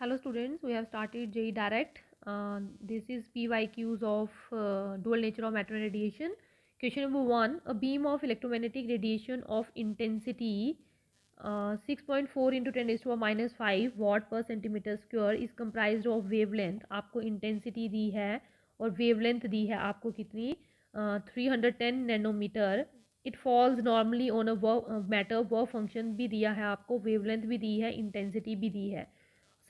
Hello students, we have started JEE Direct. This is PYQs of dual nature of matter and radiation. Question number 1, a beam of electromagnetic radiation of intensity 6.4 into 10 raised to a minus 5 watt per centimeter square is comprised of wavelength. आपको intensity दी है और wavelength दी है आपको कितनी 310 nanometre. It falls normally on a matter. Work function भी दिया है आपको, वेवलेंथ भी दी है, इंटेंसिटी भी दी है,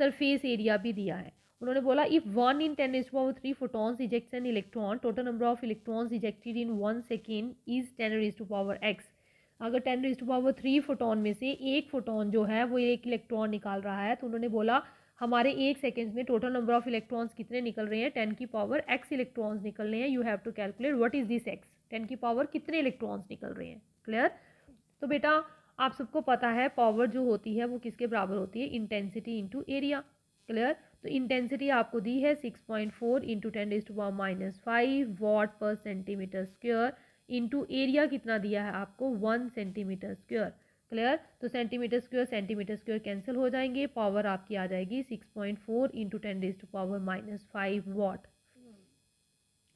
सरफेस एरिया भी दिया है. उन्होंने बोला if 1 × 10⁻³ photons ejects an electron, total number of electrons ejected in 1 second is 10⁻x. अगर 10⁻³ फोटोन में से एक फोटोन जो है वो एक इलेक्ट्रॉन निकाल रहा है, तो उन्होंने बोला हमारे एक सेकेंड में टोटल नंबर ऑफ इलेक्ट्रॉन्स कितने निकल रहे हैं, 10⁻x इलेक्ट्रॉन्स निकल रहे हैं. You have to calculate what is this x, 10 कितने इलेक्ट्रॉन्स निकल रहे हैं. क्लियर. तो बेटा आप सबको पता है पावर जो होती है वो किसके बराबर होती है, इंटेंसिटी इंटू एरिया. क्लियर. तो इंटेंसिटी आपको दी है 6.4 इंटू 10⁻⁻5 वॉट पर सेंटीमीटर स्क्वायर इंटू एरिया कितना दिया है आपको 1 सेंटीमीटर स्क्वायर. क्लियर. तो सेंटीमीटर स्क्वायर कैंसिल हो जाएंगे, पावर आपकी आ जाएगी 6.4 into 10⁻⁻5 what.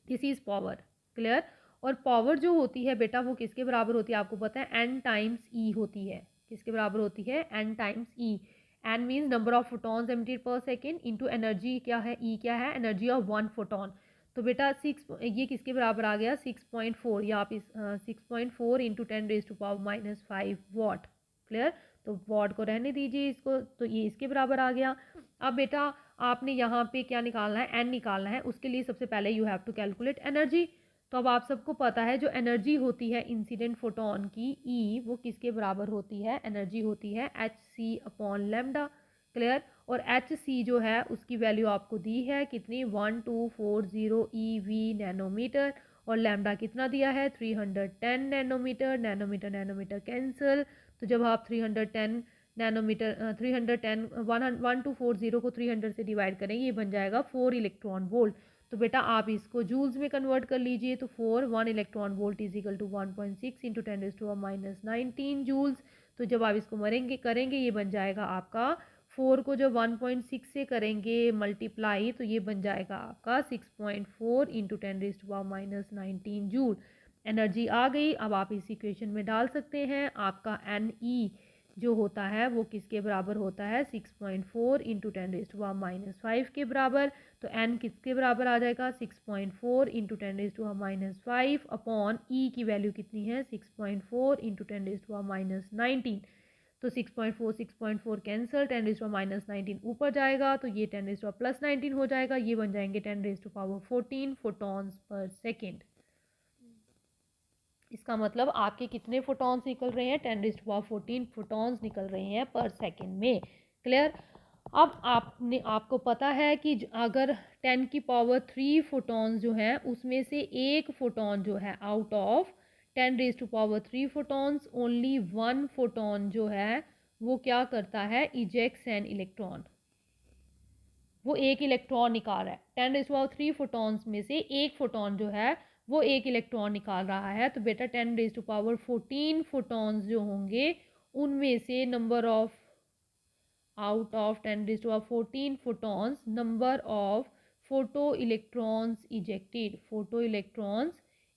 This is power. Clear. और पावर जो होती है बेटा वो किसके बराबर होती है आपको पता है, एन टाइम्स ई होती है. किसके बराबर होती है, N times E. N means number of photons emitted per second into energy क्या है, ई क्या है, एनर्जी ऑफ वन फोटॉन. तो बेटा ये किसके बराबर आ गया 6.4, या आप इस 6.4 इंटू 10⁻⁻5 वॉट. क्लियर. तो वॉट को रहने दीजिए इसको, तो ये इसके बराबर आ गया. अब बेटा आपने यहाँ पे क्या निकालना है, एन निकालना है. उसके लिए सबसे पहले you have to calculate energy. तो अब आप सबको पता है जो एनर्जी होती है इंसिडेंट फोटोन की ई, वो किसके बराबर होती है, एनर्जी होती है hc/λ. क्लियर. और hc जो है उसकी वैल्यू आपको दी है कितनी 1240 eV नैनोमीटर, और लैम्डा कितना दिया है 310 नैनोमीटर. Nanometre nanometre cancel. तो जब आप 310 नैनोमीटर 310 1240 को 300 से डिवाइड करेंगे, ये बन जाएगा 4 इलेक्ट्रॉन वोल्ट. तो बेटा आप इसको जूल्स में कन्वर्ट कर लीजिए. तो 1 electron volt is equal to 1.6 into 10⁻⁻19 joules. तो जब आप इसको करेंगे ये बन जाएगा आपका 4 को जब 1.6 से करेंगे मल्टीप्लाई, तो ये बन जाएगा आपका 6.4 इंटू 10⁻⁻19 जूल. एनर्जी आ गई. अब आप इस इक्वेशन में डाल सकते हैं. आपका एन ई जो होता है वो किसके बराबर होता है 6.4 इंटू 10⁻⁻5 के बराबर. तो n किसके बराबर आ जाएगा 6.4 इंटू 10⁻⁻5 अपॉन ई की वैल्यू कितनी है 6.4 इंटू 10⁻⁻19. तो 6.4 कैंसल, 10⁻⁻19 ऊपर जाएगा तो ये 10⁻+19 हो जाएगा. ये बन जाएंगे 10⁻14 फोटॉन्स पर सेकेंड. इसका मतलब आपके कितने फोटॉन्स निकल रहे हैं, 10⁻14 फोटॉन्स निकल रहे हैं पर सेकेंड में. क्लियर. अब आपको पता है कि अगर 10⁻³ फोटॉन्स जो है उसमें से एक फोटॉन जो है out of 10⁻³ photons only 1 photon जो है वो क्या करता है, इजेक्ट्स एन इलेक्ट्रॉन. वो एक इलेक्ट्रॉन निकाल रहा है. 10⁻³ फोटॉन्स में से एक फोटॉन जो है वो एक इलेक्ट्रॉन निकाल रहा है. तो बेटा 10⁻14 फोटॉन्स जो होंगे उनमें से number of out of 10⁻14 photons number of photo electrons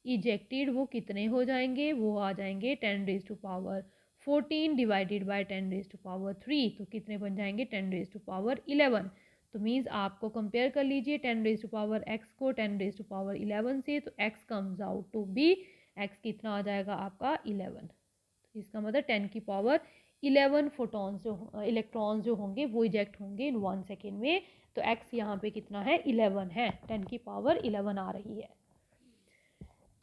ejected वो कितने हो जाएंगे, वो आ जाएंगे 10⁻14 डिवाइडेड बाय 10⁻3. तो कितने बन जाएंगे 10⁻11. तो मीन्स आपको कंपेयर कर लीजिए 10⁻x को 10⁻11 से. तो x comes out to be, x कितना आ जाएगा आपका 11. तो इसका मतलब 10⁻11 फोटॉन्स जो इलेक्ट्रॉन्स जो होंगे वो इजेक्ट होंगे इन 1 सेकेंड में. तो x यहाँ पे कितना है 11 है, 10⁻11 आ रही है.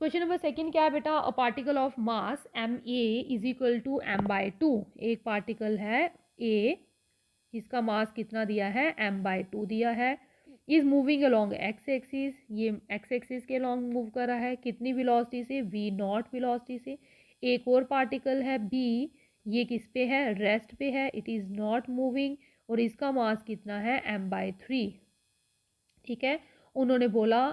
क्वेश्चन नंबर सेकंड क्या है बेटा, a particle of mass M A is equal to m/2. एक पार्टिकल है a, इसका मास कितना दिया है m/2 दिया है. Is moving along x axis, ये एक्स एक्सिस के अलोंग मूव कर रहा है. कितनी वेलोसिटी से, v0 वेलोसिटी से. एक और पार्टिकल है b, ये किस पे है, रेस्ट पे है, इट इज़ नॉट मूविंग, और इसका मास कितना है m/3. ठीक है. उन्होंने बोला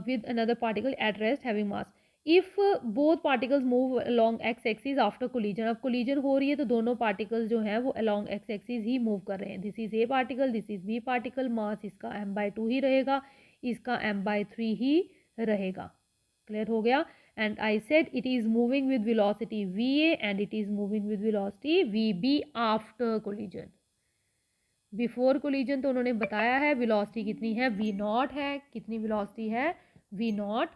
with another particle at rest having mass. If both particles move along x axis after collision, अब कोलिजन हो रही है तो दोनों पार्टिकल्स जो हैं वो अलोंग एक्स एक्सिस ही मूव कर रहे हैं। This is A particle, this is B particle, mass इसका m/2 ही रहेगा, इसका m/3 ही रहेगा। क्लियर हो गया। And I said it is moving with velocity va and it is moving with velocity vb after collision. Before collision तो उन्होंने बताया है वेलोसिटी कितनी है, v नॉट है, कितनी वेलोसिटी है v नॉट,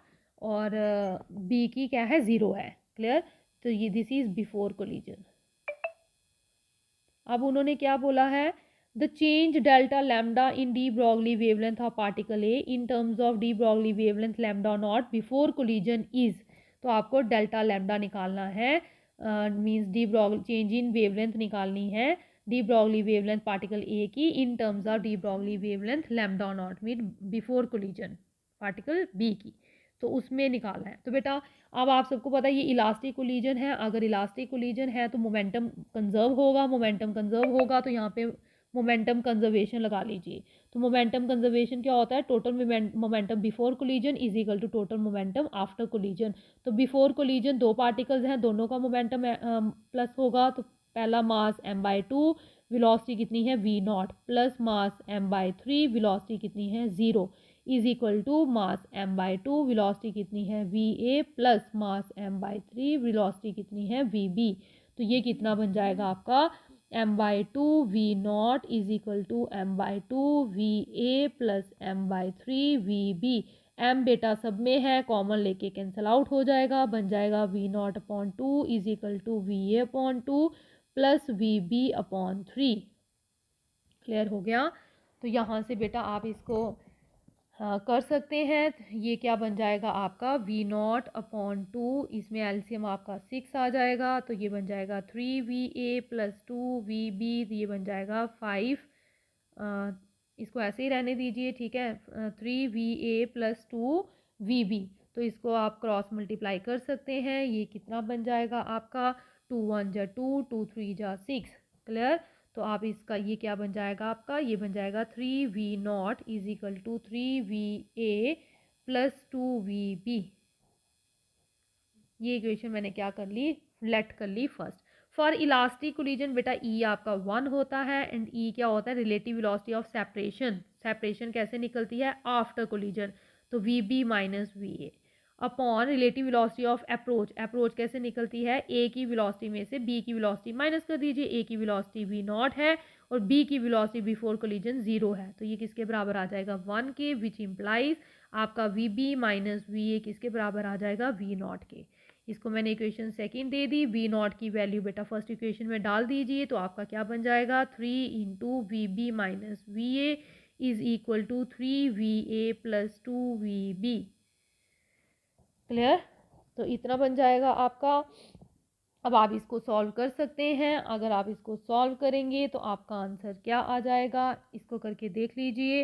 और b की क्या है, 0 है। क्लियर। तो ये दिस इज बिफोर कोलिजन। अब उन्होंने क्या बोला है, the change delta lambda in de Broglie wavelength of particle A in terms of de Broglie wavelength lambda naught before collision is, तो आपको डेल्टा लैम्डा निकालना है, means de Broglie change in wavelength निकालनी है de Broglie wavelength particle A की in terms of de Broglie wavelength lambda naught mean before collision particle B की, तो उसमें निकालना है। तो बेटा अब आप सबको पता है ये इलास्टिक कोलिजन है, अगर इलास्टिक कोलिजन है तो मोमेंटम कंजर्व होगा, मोमेंटम कंजर्व होगा तो यहाँ पे मोमेंटम कंजर्वेशन लगा लीजिए। तो मोमेंटम कंजर्वेशन क्या होता है, total momentum before collision is equal to total momentum after collision. तो बिफोर कोलिजन दो पार्टिकल्स हैं, दोनों का मोमेंटम प्लस होगा, तो पहला मास m/2, वेलोसिटी कितनी है v naught, plus mass m/3, velocity कितनी है 0, is equal to mass m/2, velocity कितनी है va, plus mass m/3, velocity कितनी है vb। तो ये कितना बन जाएगा आपका m/2 v naught is equal to m/2 va plus m/3 vb। m बेटा सब में है, कॉमन लेके कैंसिल आउट हो जाएगा, बन जाएगा v naught upon 2 is equal to va upon 2 plus vb upon 3। Clear हो गया। तो यहाँ से बेटा आप इसको कर सकते हैं। ये क्या बन जाएगा आपका v नॉट अपॉन 2, इसमें एलसीएम आपका 6 आ जाएगा, तो ये बन जाएगा 3va प्लस 2vb, तो ये बन जाएगा 5। इसको ऐसे ही रहने दीजिए, ठीक है। 3va प्लस 2vb, तो इसको आप क्रॉस मल्टीप्लाई कर सकते हैं, ये कितना बन जाएगा आपका 2 1 जा 2, 2 3 जा 6। क्लियर। तो आप इसका ये क्या बन जाएगा आपका, ये बन जाएगा 3v not is equal to 3va plus 2vb। ये इक्वेशन मैंने क्या कर ली, लेट कर ली फर्स्ट। फॉर इलास्टिक कोलिजन बेटा ई आपका 1 होता है, एंड ई क्या होता है, relative velocity of separation. Separation कैसे निकलती है, आफ्टर कोलिजन, तो vb minus va upon relative velocity of approach. Approach कैसे निकलती है, ए की वेलोसिटी में से बी की वेलोसिटी माइनस कर दीजिए, ए की वेलोसिटी v नॉट है और बी की वेलोसिटी बिफोर कोलिजन 0 है, तो ये किसके बराबर आ जाएगा 1 के, विच इम्प्लाइज आपका vb माइनस va किसके बराबर आ जाएगा v नॉट के। इसको मैंने इक्वेशन सेकंड दे दी, v नॉट की वैल्यू बेटा फर्स्ट इक्वेशन में डाल दीजिए, तो आपका क्या बन जाएगा 3 into v b minus v a is equal to 3va plus 2vb। Clear. तो इतना बन जाएगा आपका। अब आप इसको सॉल्व कर सकते हैं, अगर आप इसको सॉल्व करेंगे तो आपका आंसर क्या आ जाएगा, इसको करके देख लीजिए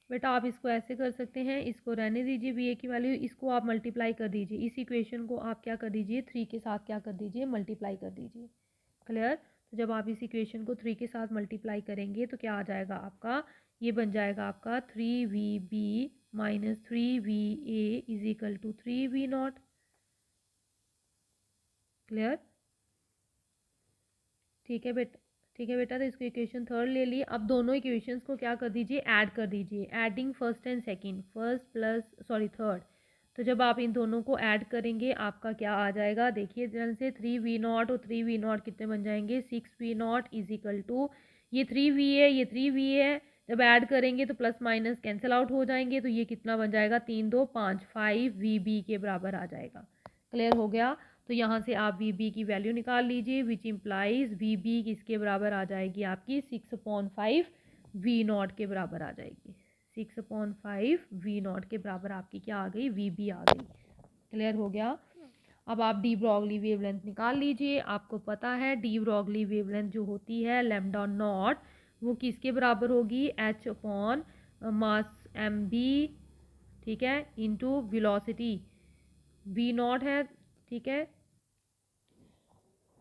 बेटा। आप इसको ऐसे कर सकते हैं, इसको रहने दीजिए वी ए की वैल्यू, इसको आप मल्टीप्लाई कर दीजिए, इस इक्वेशन को आप क्या कर दीजिए 3 के साथ क्या कर दीजिए मल्टीप्लाई कर दीजिए। क्लियर। तो जब आप इस इक्वेशन को 3 के साथ मल्टीप्लाई करेंगे तो क्या आ जाएगा आपका, ये बन जाएगा आपका 3vb minus 3va is equal to 3v not. Clear. ठीक है बेटा, ठीक है बेटा। तो इसको इक्वेशन थर्ड ले ली। अब दोनों इक्वेशंस को क्या कर दीजिए, ऐड कर दीजिए, adding first and second, first plus sorry third. तो जब आप इन दोनों को ऐड करेंगे आपका क्या आ जाएगा, देखिए जल्द से 3v नॉट और 3v नॉट कितने बन जाएंगे 6v not is equal to, ये 3v है ये 3v है, जब ऐड करेंगे तो प्लस माइनस कैंसिल आउट हो जाएंगे, तो ये कितना बन जाएगा 3 2 5 5vb के बराबर आ जाएगा। क्लियर हो गया। तो यहाँ से आप vb की वैल्यू निकाल लीजिए, विच इम्प्लाइज vb किसके बराबर आ जाएगी आपकी 6/5 v नॉट के बराबर आ जाएगी। 6/5 v नॉट के बराबर आपकी क्या आ गई, vb आ गई। क्लियर हो गया। अब आप डी ब्रॉगली वेवलेंथ निकाल लीजिए। आपको पता है डी ब्रॉगली वेवलेंथ जो होती है लैम्डा नॉट, वो किसके बराबर होगी, h अपॉन मास mb, ठीक है, इंटू वेलोसिटी v नॉट है, ठीक है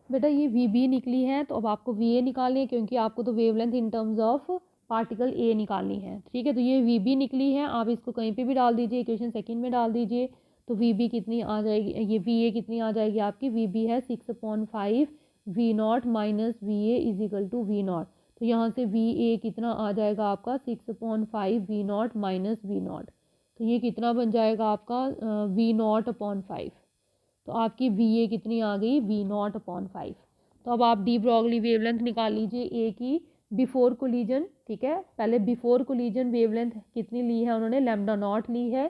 बेटा। ये वी बी निकली है, तो अब आपको वी ए निकालनी है, क्योंकि आपको तो wavelength in terms of particle ए निकालनी है, ठीक है। तो ये वी बी निकली है, आप इसको कहीं पे भी डाल दीजिए, इक्वेशन सेकंड में डाल दीजिए, तो वी बी कितनी आ जाएगी, ये वी ए कितनी आ जाएगी आपकी, वी बी है 6/5 v not minus v a is equal to v not. तो यहाँ से वी ए कितना आ जाएगा आपका 6/5 v not minus v not. तो ये कितना बन जाएगा आपका वी नॉट अपॉन 5। तो आपकी वी ए कितनी आ गई, वी नॉट अपॉन 5। तो अब आप डी ब्रॉगली वेवलेंथ निकाल लीजिए ए की बिफोर कोलिजन। ठीक है, पहले बिफोर कोलिजन वेवलेंथ कितनी ली है उन्होंने, लैम्डा नॉट ली है।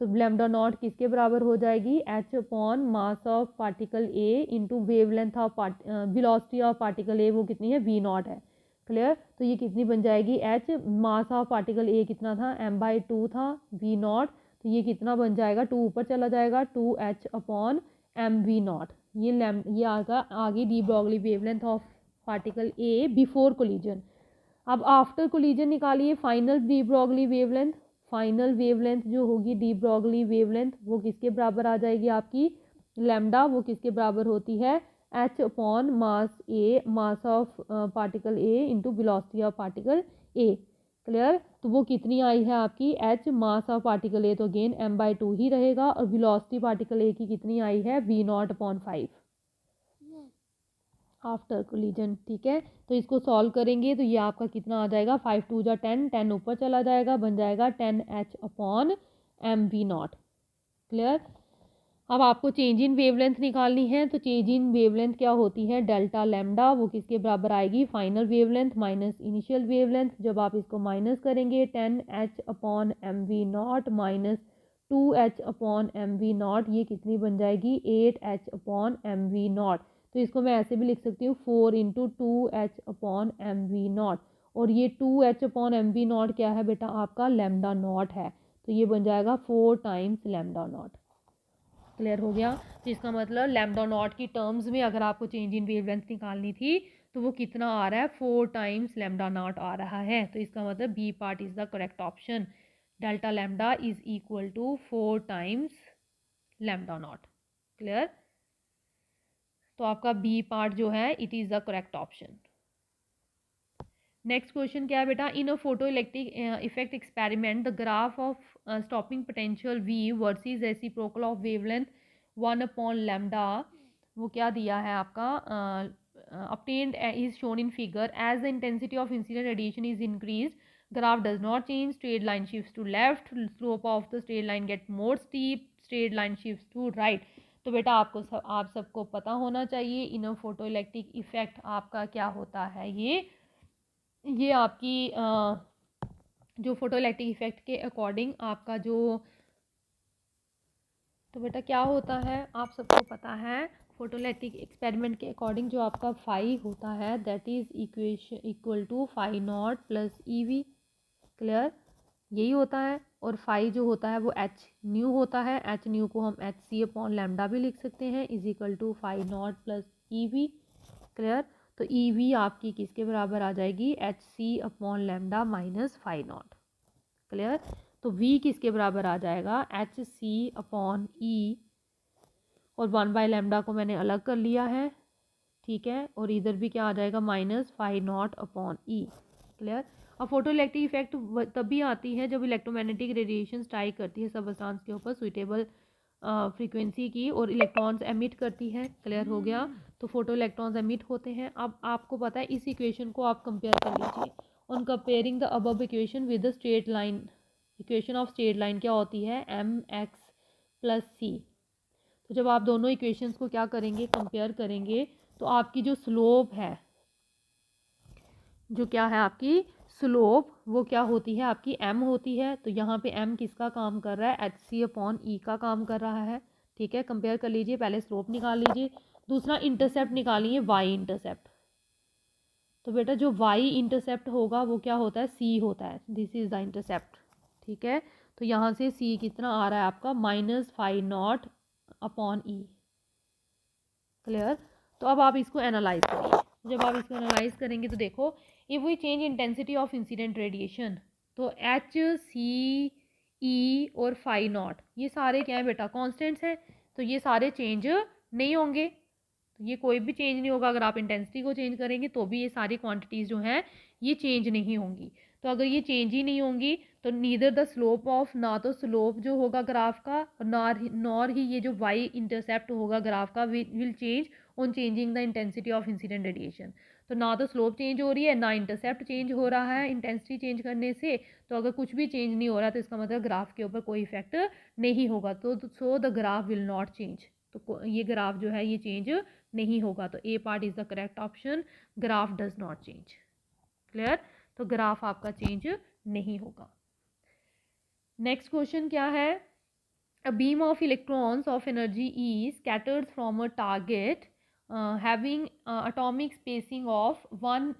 तो लैम्डा नॉट किसके बराबर हो जाएगी, H upon mass of particle A into wavelength of velocity of particle ए, वो कितनी है, वी नॉट है। क्लियर। तो ये कितनी बन जाएगी, एच मास ऑफ पार्टिकल ए कितना था, m/2 था, वी नॉट। तो ये कितना बन जाएगा, 2 ऊपर चला जाएगा, 2h upon m v not. ये आगे de Broglie wavelength of particle a before collision. अब आफ्टर कोलिजन निकालिए final de Broglie wavelength. Final wavelength जो होगी डी ब्रॉगली वेवलेंथ वो किसके बराबर आ जाएगी आपकी, लैम्डा, वो किसके बराबर होती है, H upon mass A, mass of particle A into velocity of particle A. Clear. तो वो कितनी आई है आपकी, एच मास ऑफ पार्टिकल ए, तो अगेन m/2 ही रहेगा, और वेलोसिटी पार्टिकल ए की कितनी आई है, v not upon 5 after collision. ठीक है, तो इसको सॉल्व करेंगे तो ये आपका कितना आ जाएगा, 5 2 जा 10, 10 ऊपर चला जाएगा, बन जाएगा 10h upon m v not. Clear. अब आपको चेंज इन वेवलेंथ निकालनी है, तो चेंज इन वेवलेंथ क्या होती है, डेल्टा लैम्डा, वो किसके बराबर आएगी, final wavelength minus initial wavelength. जब आप इसको माइनस करेंगे 10h upon m v not minus 2h upon m v not, ये कितनी बन जाएगी, 8h upon m v not. तो इसको मैं ऐसे भी लिख सकती हूँ 4 into 2h upon m v not. और ये 2h upon m v not क्या है बेटा, आपका लैम्डा नॉट है। तो ये बन जाएगा 4 टाइम्स लैम्डा नॉट। क्लियर हो गया। तो इसका मतलब लैम्डा नॉट की टर्म्स में अगर आपको चेंज इन वेवलेंथ निकालनी थी तो वो कितना आ रहा है, 4 टाइम्स लैम्डा नॉट आ रहा है। तो इसका मतलब B part is the correct option, delta lambda is equal to 4 times lambda naught. Clear. तो आपका बी पार्ट जो है it is the correct option. Next question क्या है बेटा, in a photo electric effect experiment the graph of stopping potential V versus reciprocal of wavelength 1 upon lambda, वो क्या दिया है आपका, obtained is shown in figure as the intensity of incident radiation is increased, graph does not change, straight line shifts to left, slope of the straight line get more steep, straight line shifts to right। तो बेटा आप सबको पता होना चाहिए इन a photo electric effect आपका क्या होता है, ये आपकी जो फोटो इलेक्ट्रिक इफेक्ट के अकॉर्डिंग आपका जो, तो बेटा क्या होता है आप सबको पता है, फोटो इलेक्ट्रिक एक्सपेरिमेंट के अकॉर्डिंग जो आपका फाई होता है that is equation equal to phi not plus e v. Clear, यही होता है। और फाई जो होता है वो एच न्यू होता है, एच न्यू को हम एच सी अपॉन लैम्डा भी लिख सकते हैं, is equal to phi not plus e v. Clear. तो ई वी आपकी किसके बराबर आ जाएगी, h c upon lambda minus phi not. Clear. तो v किसके बराबर आ जाएगा, एच सी अपॉन ई, और 1/λ को मैंने अलग कर लिया है। ठीक है, और इधर भी क्या आ जाएगा, minus phi not upon e. Clear. अब फोटो इलेक्ट्रिक इफेक्ट तभी आती है जब इलेक्ट्रोमैग्नेटिक रेडिएशन स्ट्राइक करती है सबस्टांस के ऊपर सुइटेबल फ्रीक्वेंसी की, और इलेक्ट्रॉन्स एमिट करती है। क्लियर हो गया। तो फोटो इलेक्ट्रॉन्स एमिट होते हैं। अब आपको पता है इस इक्वेशन को आप कंपेयर कर लीजिए, on comparing the above equation with the straight line, equation of straight line क्या होती है, एम एक्स प्लस सी। तो जब आप दोनों इक्वेशंस को क्या करेंगे, कंपेयर करेंगे, तो आपकी जो स्लोप है, जो क्या है आपकी स्लोप, वो क्या होती है आपकी एम होती है। तो यहाँ पे एम किसका काम कर रहा है, एच सी अपॉन ई का काम कर रहा है। ठीक है, कंपेयर कर लीजिए, पहले स्लोप निकाल लीजिए, दूसरा इंटरसेप्ट निकालिए, वाई इंटरसेप्ट। तो बेटा जो वाई इंटरसेप्ट होगा वो क्या होता है, सी होता है, दिस इज द इंटरसेप्ट। ठीक है, तो यहाँ से सी कितना आ रहा है आपका, minus phi not upon e. Clear. तो अब आप इसको एनालाइज करिए, जब आप इसको एनालाइज करेंगे तो देखो, if we change intensity of incident radiation, तो एच सी ई और फाई नॉट ये सारे क्या है बेटा, कॉन्स्टेंट्स हैं, तो ये सारे चेंज नहीं होंगे। तो ये कोई भी चेंज नहीं होगा। अगर आप इंटेंसिटी को चेंज करेंगे तो भी ये सारी क्वांटिटीज़ जो हैं ये चेंज नहीं होंगी। तो अगर ये चेंज ही नहीं होंगी तो नीदर द स्लोप ऑफ, ना तो स्लोप जो होगा ग्राफ का और नॉर ही ये जो वाई इंटरसेप्ट होगा ग्राफ का will change on changing the intensity of incident radiation. तो ना तो स्लोप चेंज हो रही है, ना इंटरसेप्ट चेंज हो रहा है इंटेंसिटी चेंज करने से। तो अगर कुछ भी चेंज नहीं हो रहा तो इसका मतलब ग्राफ के ऊपर कोई इफेक्ट नहीं होगा। तो so the graph will not change. तो ये ग्राफ जो है ये चेंज नहीं होगा। तो A part is the correct option, graph does not change. Clear? तो ग्राफ आपका चेंज नहीं होगा। नेक्स्ट क्वेश्चन क्या है? A beam of electrons of energy E scatters from a target having atomic spacing of 1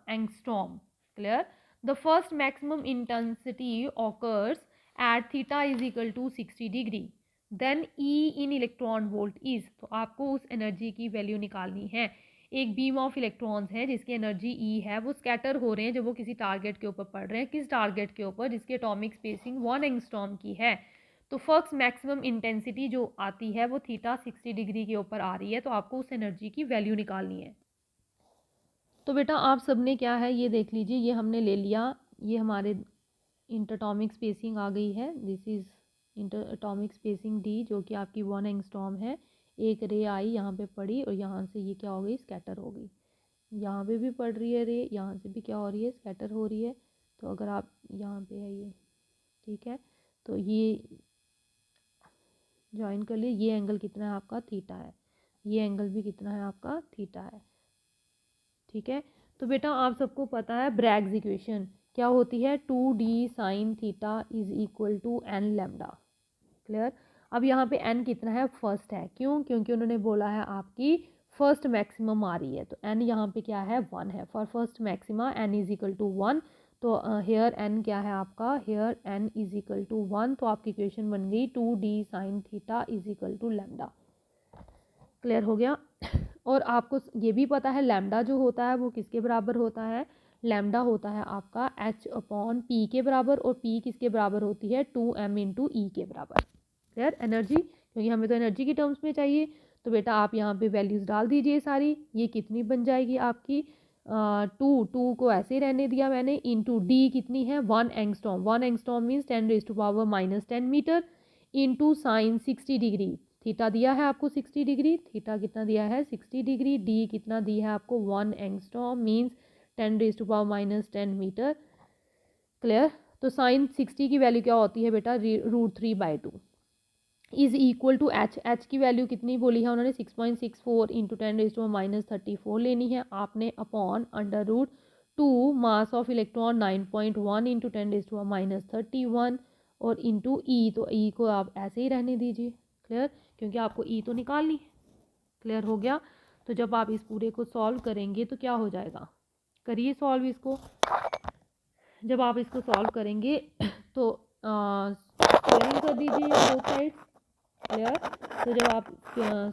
angstrom. Clear? The first maximum intensity occurs at theta is equal to 60 degree. Then E in electron volt is, तो आपको उस energy की value निकालनी है। एक beam of electrons है जिसकी energy E है, वो स्कैटर हो रहे हैं जब वो किसी टारगेट के ऊपर पड़ रहे हैं। किस टारगेट के ऊपर? जिसकी एटॉमिक स्पेसिंग 1 एंगस्ट्रॉम की है। तो फर्स्ट मैक्सिमम इंटेंसिटी जो आती है वो थीटा 60 डिग्री के ऊपर आ रही है। तो आपको उस एनर्जी की वैल्यू निकालनी है। तो बेटा आप सबने क्या है ये देख लीजिए, ये हमने ले लिया, ये हमारे इंटरटॉमिक स्पेसिंग आ गई है। This is inter atomic spacing D जो कि आपकी 1 एंगस्ट्रॉम है। एक रे आई यहाँ पे पड़ी और यहाँ से ये क्या हो गई, स्कैटर हो गई। यहाँ पे भी पड़ रही है रे, यहाँ से भी क्या हो रही है, स्कैटर हो रही है। तो अगर आप यहाँ पे है ये, ठीक है, तो ये ज्वाइन कर लिए। ये एंगल कितना है आपका, थीटा है। ये एंगल भी कितना है आपका, थीटा है। ठीक है, तो बेटा आप सबको पता है ब्रैग्स इक्वेशन क्या होती है, 2d sine theta is equal to n lambda. Clear? अब यहाँ पे n कितना है, फर्स्ट है। क्यों? क्योंकि उन्होंने बोला है आपकी फर्स्ट मैक्सिमम आ रही है। तो n यहाँ पे क्या है, 1 है। For first maxima n is equal to 1। तो हेयर n क्या है आपका, here n is equal to 1। तो आपकी इक्वेशन बन गई 2d sine theta is equal to lambda. Clear हो गया? और आपको ये भी पता है लैम्डा जो होता है वो किसके बराबर होता है, लैम्डा होता है आपका h अपॉन p के बराबर। और p किसके बराबर होती है, 2m इंटू ई के बराबर। क्लियर? एनर्जी, क्योंकि हमें तो एनर्जी की टर्म्स में चाहिए। तो बेटा आप यहाँ पे वैल्यूज़ डाल दीजिए सारी। ये कितनी बन जाएगी आपकी, 2 को ऐसे ही रहने दिया मैंने, इंटू डी कितनी है, 1 angstrom. 1 angstrom means 10⁻⁻10 metre, into sine 60 degree. Theta दिया है आपको 60 डिग्री, थीटा कितना दिया है 60 डिग्री, डी कितना दी है आपको 1 एंगस्ट्रॉम मीन्स 10⁻⁻10 मीटर। क्लियर? तो साइन 60 की वैल्यू क्या होती है बेटा, √3/2 is equal to h. H की वैल्यू कितनी बोली है उन्होंने, 6.64 इंटू 10⁻34 लेनी है आपने, upon √2 mass of electron 9.1 into 10⁻31 और इंटू ई। तो ई को आप ऐसे ही रहने दीजिए। क्लियर? क्योंकि आपको ई तो निकालनी है। क्लियर हो गया? तो जब आप इस पूरे को सॉल्व करेंगे तो क्या हो जाएगा, करिए सॉल्व इसको। जब आप इसको सॉल्व करेंगे तो स्क्वेयरिंग कर दीजिए बोथ साइड। क्लियर? तो जब आप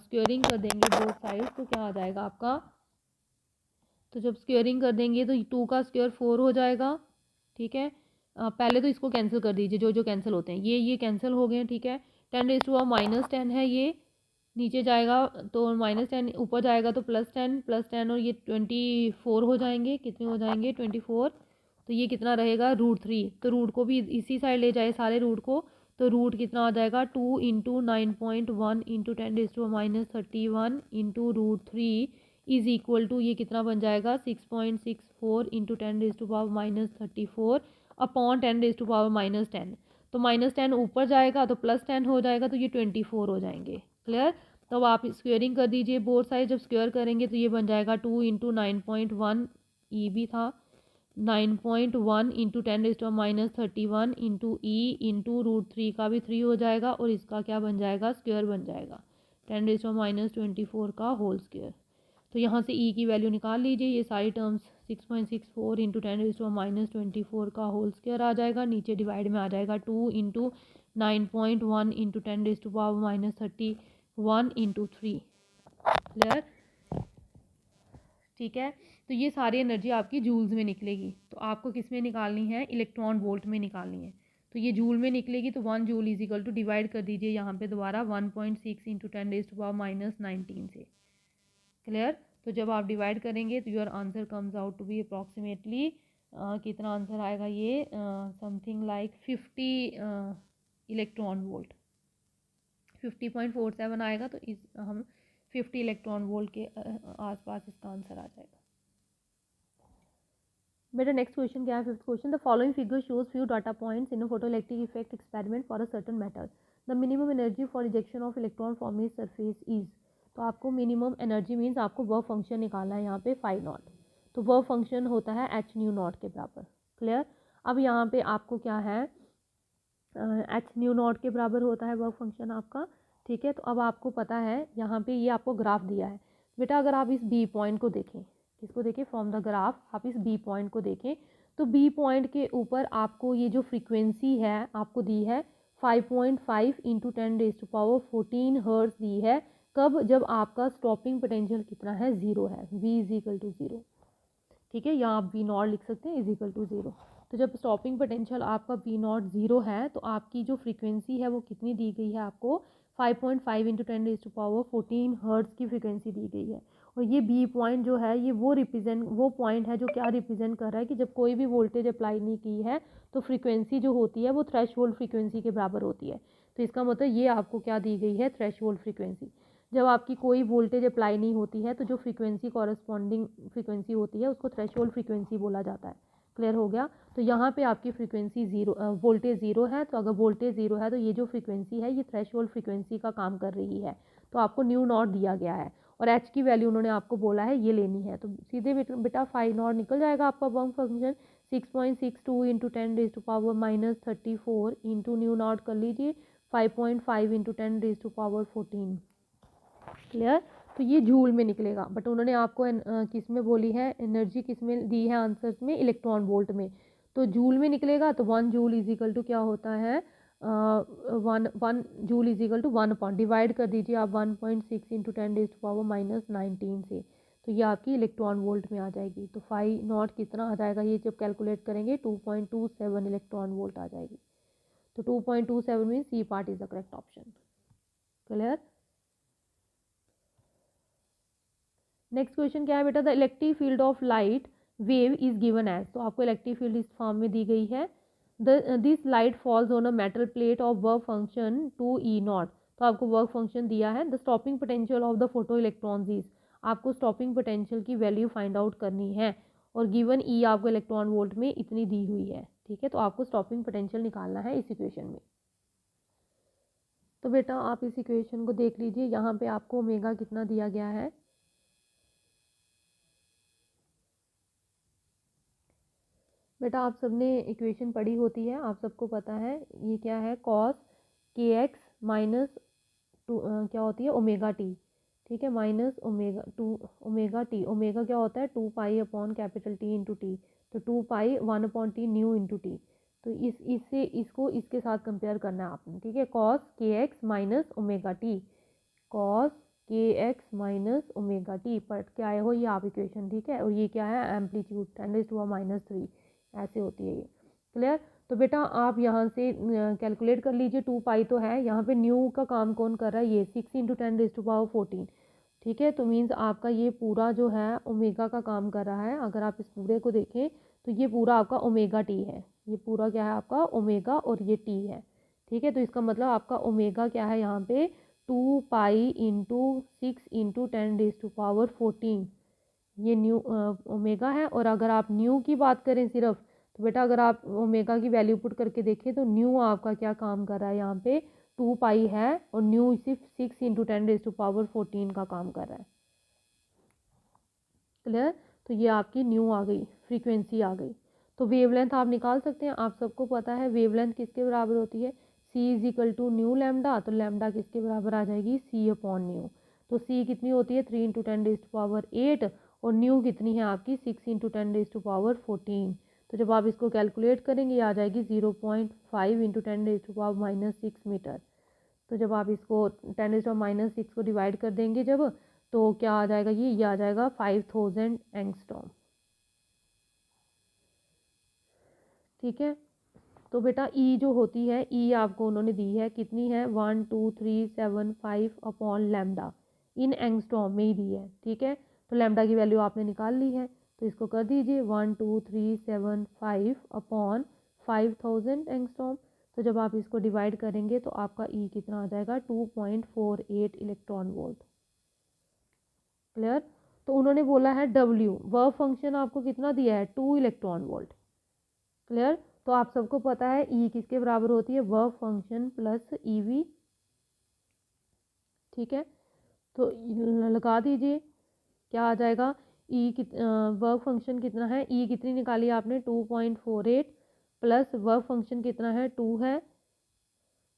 स्क्वेयरिंग कर देंगे बोथ साइड तो क्या आ जाएगा आपका, तो जब स्क्वेयरिंग कर देंगे तो 2 का स्क्वेयर 4 हो जाएगा। ठीक है, पहले तो इसको कैंसिल कर दीजिए, जो जो कैंसिल होते हैं ये कैंसिल हो गए। ठीक है, 10⁻⁻10 है, ये नीचे जाएगा तो -10, ऊपर जाएगा तो +10 और ये 24 हो जाएंगे। कितने हो जाएंगे, 24। तो ये कितना रहेगा, √3। तो रूट को भी इसी साइड ले जाए सारे रूट को। तो रूट कितना आ जाएगा, 2 into 9.1 into 10⁻31 into √3 is equal to, ये कितना बन जाएगा, 6.64 इंटू 10⁻34 अपॉन 10⁻10। तो -10 ऊपर जाएगा तो +10 हो जाएगा, तो ये 24 हो जाएंगे। क्लियर? तो आप स्क्वेयरिंग कर दीजिए बोथ साइड। जब स्क्वेयर करेंगे तो ये बन जाएगा 2 इंटू 9.1, ई भी था 9.1 इंटू 10⁻31 इंटू ई इंटू √3 का भी 3 हो जाएगा और इसका क्या बन जाएगा, स्क्वेयर बन जाएगा 10⁻24 का होल स्क्वेयर। तो यहाँ से ई की वैल्यू निकाल लीजिए। ये सारी टर्म्स 6.64 इंटू 10⁻24 का होल स्क्वेयर आ जाएगा। नीचे डिवाइड में आ जाएगा 2 इंटू 9.1 इंटू 10⁻31 इंटू 3। क्लियर? ठीक है, तो ये सारी एनर्जी आपकी जूल्स में निकलेगी। तो आपको किस में निकालनी है, इलेक्ट्रॉन वोल्ट में निकालनी है। तो ये जूल में निकलेगी तो 1 joule is equal to, divide कर दीजिए यहाँ पे दोबारा 1.6 इंटू 10⁻19 से। क्लियर। तो जब आप डिवाइड करेंगे तो your answer comes out to be approximately कितना आंसर आएगा ये समथिंग लाइक 50 इलेक्ट्रॉन वोल्ट, 50.47 आएगा। तो इस हम 50 इलेक्ट्रॉन वोल्ट के आसपास इसका आंसर आ जाएगा। बेटा नेक्स्ट क्वेश्चन क्या है, fifth question. The following figure shows few data points in a photoelectric effect experiment for a certain matter. The minimum energy for rejection of electron from is surface is. तो आपको minimum energy means आपको work function निकालना है यहाँ पे phi not. तो work function होता है एच न्यू नॉट के बराबर। क्लियर। अब यहाँ पे आपको क्या है, एच न्यू नॉट के बराबर होता है वर्क फंक्शन आपका। ठीक है। तो अब आपको पता है यहाँ पे ये आपको ग्राफ दिया है। बेटा अगर आप इस बी पॉइंट को देखें, किसको देखें, फ्रॉम द ग्राफ आप इस बी पॉइंट को देखें, तो बी पॉइंट के ऊपर आपको ये जो फ्रीक्वेंसी है आपको दी है 5.5 इंटू 10⁻14 हर्ट्ज दी है। कब, जब आपका स्टॉपिंग पोटेंशियल कितना है, ज़ीरो है, v is equal to zero. ठीक है, यहाँ आप वी नॉट लिख सकते हैं इज इक्वल टू ज़ीरो। तो जब स्टॉपिंग पोटेंशियल आपका वी नॉट ज़ीरो है तो आपकी जो फ्रीक्वेंसी है वो कितनी दी गई है आपको, 5.5 इंटू 10⁻14 हर्ट्ज की फ्रीक्वेंसी दी गई है। और ये बी पॉइंट जो है ये वो पॉइंट है जो क्या रिप्रेजेंट कर रहा है कि जब कोई भी वोल्टेज अप्लाई नहीं की है तो फ्रीक्वेंसी जो होती है वो थ्रेशोल्ड फ्रीक्वेंसी के बराबर होती है। तो इसका मतलब ये आपको क्या दी गई है, थ्रेशोल्ड फ्रीक्वेंसी। जब आपकी कोई वोल्टेज अप्लाई नहीं होती है तो जो फ्रीक्वेंसी कॉरस्पॉन्डिंग फ्रीक्वेंसी होती है उसको थ्रेशोल्ड फ्रीक्वेंसी बोला जाता है। क्लियर हो गया। तो यहाँ पे आपकी फ्रीक्वेंसी ज़ीरो, वोल्टेज ज़ीरो है। तो अगर वोल्टेज ज़ीरो है तो ये जो फ्रीक्वेंसी है ये थ्रेशोल्ड फ्रीक्वेंसी का काम कर रही है। तो आपको न्यू नॉट दिया गया है और एच की वैल्यू उन्होंने आपको बोला है ये लेनी है। तो सीधे बेटा फाइव नॉट निकल जाएगा आपका work function 6.62 into 10⁻−34 into new not कर लीजिए 5.5 इंटू 10⁻14। क्लियर। तो ये जूल में निकलेगा, बट उन्होंने आपको किस में बोली है एनर्जी, किस में दी है आंसर्स में, इलेक्ट्रॉन वोल्ट में। तो जूल में निकलेगा तो 1 जूल इज इक्वल टू क्या होता है, 1 joule is equal to 1 upon, divide कर दीजिए आप 1.6 इंटू 10⁻19 से। तो ये आपकी इलेक्ट्रॉन वोल्ट में आ जाएगी। तो फाई नॉट कितना आ जाएगा, ये जब कैलकुलेट करेंगे 2.27 इलेक्ट्रॉन वोल्ट आ जाएगी। तो 2.27 mean C part is the correct option. Clear. Next question क्या है बेटा, the electric field of light wave is given as. तो आपको इलेक्ट्रिक फील्ड इस फॉर्म में दी गई है, this light falls on a metal plate of work function 2E0। तो आपको वर्क फंक्शन दिया है। The stopping potential of the photo electrons is, आपको स्टॉपिंग पोटेंशियल की वैल्यू फाइंड आउट करनी है और गिवन ई आपको इलेक्ट्रॉन वोल्ट में इतनी दी हुई है। ठीक है। तो आपको स्टॉपिंग पोटेंशियल निकालना है इस इक्वेशन में। तो बेटा आप इस इक्वेशन को देख लीजिए, यहाँ पे आपको ओमेगा कितना दिया गया है, बेटा आप सबने इक्वेशन पढ़ी होती है, आप सबको पता है ये क्या है, कॉस के एक्स माइनस टू क्या होती है ओमेगा टी। ठीक है, minus omega to omega t, omega क्या होता है 2 pi upon capital t into t. तो 2 पाई 1/t न्यू इंटू टी। तो इससे इसको इसके साथ कंपेयर करना है आपने। ठीक है, कॉस के x minus omega T, cos के एक्स माइनस ओमेगा टी पढ़ के आए हो ये आप इक्वेशन। ठीक है, और ये क्या है, एम्पलीट्यूड 10⁻³ ऐसे होती है ये। क्लियर। तो बेटा आप यहाँ से कैलकुलेट कर लीजिए, 2 पाई तो है, यहाँ पे न्यू का काम कौन कर रहा है, ये 6 इंटू 10⁻14। ठीक है, तो मीन्स आपका ये पूरा जो है ओमेगा का काम कर रहा है। अगर आप इस पूरे को देखें तो ये पूरा आपका ओमेगा टी है, ये पूरा क्या है आपका ओमेगा और ये टी है। ठीक है, तो इसका मतलब आपका ओमेगा क्या है यहाँ पे 2 पाई इंटू 6 इंटू 10⁻14 ये न्यू ओमेगा है। और अगर आप न्यू की बात करें सिर्फ, तो बेटा अगर आप ओमेगा की वैल्यू पुट करके देखें तो न्यू आपका क्या काम कर रहा है यहाँ पे 2 पाई है और न्यू सिर्फ 6 इंटू 10⁻14 का काम कर रहा है। क्लियर। तो ये आपकी न्यू आ गई, फ्रीक्वेंसी आ गई। तो वेवलेंथ आप निकाल सकते हैं, आप सबको पता है वेवलेंथ किसके बराबर होती है, C is equal to new lambda. तो लैम्डा किसके बराबर आ जाएगी, सी अपॉन न्यू। तो सी कितनी होती है 3 इंटू 10⁻8 और न्यू कितनी है आपकी 6 इंटू 10⁻14। तो जब आप इसको कैलकुलेट करेंगे ये आ जाएगी 0.5 इंटू 10⁻⁻6 मीटर। तो जब आप इसको 10⁻⁻6 को डिवाइड कर देंगे जब, तो क्या आ जाएगा, ये आ जाएगा 5000 एंगस्ट्रॉम। ठीक है। तो बेटा ई जो होती है, ई आपको उन्होंने दी है कितनी है 1237 5 अपॉन लैम्डा। इन एंगस्ट्रॉम में ही दी है, ठीक है। तो लैम्डा की वैल्यू आपने निकाल ली है, तो इसको कर दीजिए 12375 अपॉन 5000 एंगस्ट्रॉम। तो जब आप इसको डिवाइड करेंगे तो आपका ई कितना आ जाएगा 2.48 इलेक्ट्रॉन वोल्ट। क्लियर। तो उन्होंने बोला है डब्ल्यू, वर्क फंक्शन आपको कितना दिया है 2 इलेक्ट्रॉन वोल्ट। क्लियर। तो आप सबको पता है ई किसके बराबर होती है, वर्क फंक्शन प्लस ईवी, ठीक है। तो लगा दीजिए क्या आ जाएगा, ई वर्क फंक्शन कितना है, ई कितनी निकाली आपने 2.48 प्लस वर्क फंक्शन कितना है 2 है,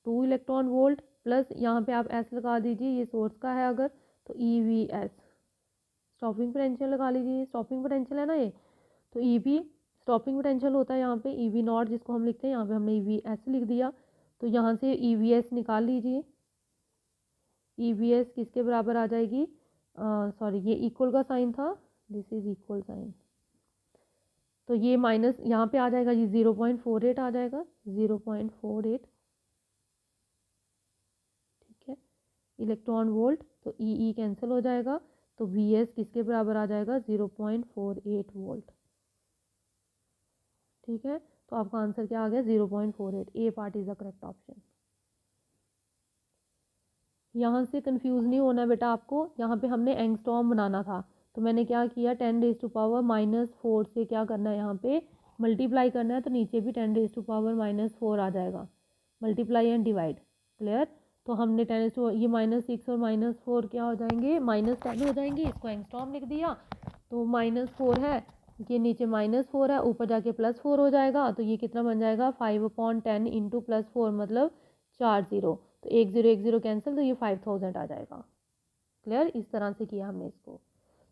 2 इलेक्ट्रॉन वोल्ट प्लस यहाँ पे आप एस लगा दीजिए, ये सोर्स का है अगर, तो e V S stopping potential लगा लीजिए, स्टॉपिंग पोटेंशियल है ना ये, तो ई वी स्टॉपिंग पोटेंशियल होता है यहाँ पे ई वी नॉट जिसको हम लिखते हैं, यहाँ पे हमने ई वी एस लिख दिया। तो यहाँ से ई वी एस निकाल लीजिए, ई वी एस किसके बराबर आ जाएगी, सॉरी ये इक्वल का साइन था, दिस इज इक्वल साइन, तो ये माइनस यहाँ पे आ जाएगा, ये 0.48 आ जाएगा, 0.48, ठीक है, इलेक्ट्रॉन वोल्ट। तो ई कैंसिल हो जाएगा, तो वी एस किसके बराबर आ जाएगा 0.48 वोल्ट, ठीक है। तो आपका आंसर क्या आ गया 0.48, A part is the correct option. यहाँ से कंफ्यूज नहीं होना बेटा आपको, यहाँ पे हमने एंगस्ट्रॉम बनाना था, तो मैंने क्या किया 10⁻⁻⁴ से क्या करना है, यहाँ पे मल्टीप्लाई करना है, तो नीचे भी 10⁻⁻⁴ आ जाएगा, मल्टीप्लाई एंड डिवाइड। क्लियर। तो हमने 10 ये -6 और -4 क्या हो जाएंगे, -10 हो जाएंगे, इसको एंगस्ट्रॉम लिख दिया। तो -4 है, ये नीचे -4 है, ऊपर जाके +4 हो जाएगा, तो ये कितना बन जाएगा 5/10 इंटू +4 मतलब 4 0, तो 1 0 कैंसिल, तो ये 5000 आ जाएगा। क्लियर। इस तरह से किया हमने इसको,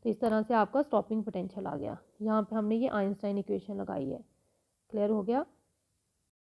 तो इस तरह से आपका स्टॉपिंग पोटेंशियल आ गया। यहाँ पे हमने ये आइंस्टाइन इक्वेशन लगाई है। क्लियर हो गया।